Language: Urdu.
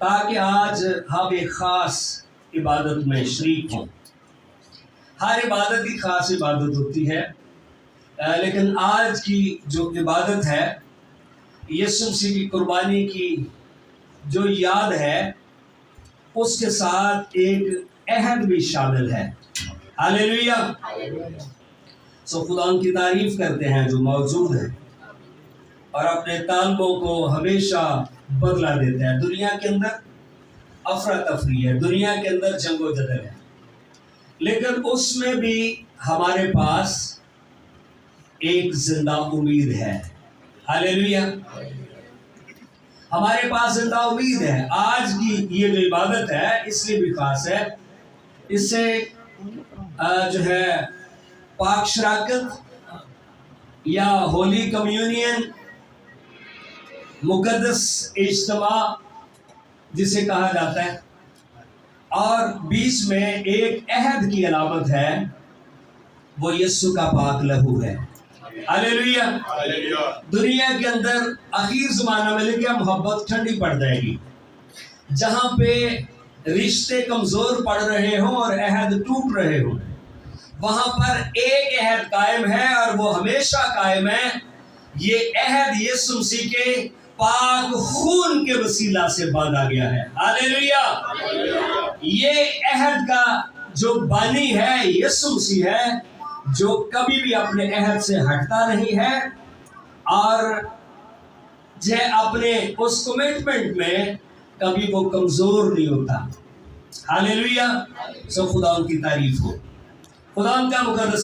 تاکہ آج ہم ایک خاص عبادت میں شریک ہوں۔ ہر عبادت کی خاص عبادت ہوتی ہے، لیکن آج کی جو عبادت ہے یسوع مسیح کی قربانی کی جو یاد ہے اس کے ساتھ ایک عہد بھی شامل ہے۔ ہاللیلویا۔ سو خدا ان کی تعریف کرتے ہیں جو موجود ہیں اور اپنے طالبوں کو ہمیشہ بدلہ دیتا ہے۔ دنیا کے اندر افراتفری ہے، دنیا کے اندر جنگ و جدل ہے، لیکن اس میں بھی ہمارے پاس ایک زندہ امید ہے۔ ہاللیلویا۔ ہمارے پاس زندہ امید ہے۔ آج کی یہ جو عبادت ہے اس لیے بھی خاص ہے، اس سے جو ہے پاک شراکت یا ہولی کمیونین، مقدس اجتماع جسے کہا جاتا ہے، اور بیچ میں ایک عہد کی علامت ہے، وہ یسوع کا پاک لہو ہے۔ ہاللیلویا۔ دنیا کے اندر اخیر زمانہ میں لیکن محبت ٹھنڈی پڑ جائے گی، جہاں پہ رشتے کمزور پڑ رہے ہوں اور عہد ٹوٹ رہے ہوں، وہاں پر ایک عہد قائم ہے اور وہ ہمیشہ قائم ہے۔ یہ عہد یسوع مسیح کے پاک خون کے وسیلہ سے باندھا گیا ہے۔ ہاللیلویا۔ یہ عہد کا جو بانی ہے یسوع مسیح ہے، جو کبھی بھی اپنے عہد سے ہٹتا نہیں ہے اور جو اپنے اس کمٹمنٹ میں کبھی وہ کمزور نہیں ہوتا۔ ہاللیلویا۔ سو خدا ان کی تعریف ہو، خدا ان کا مقدس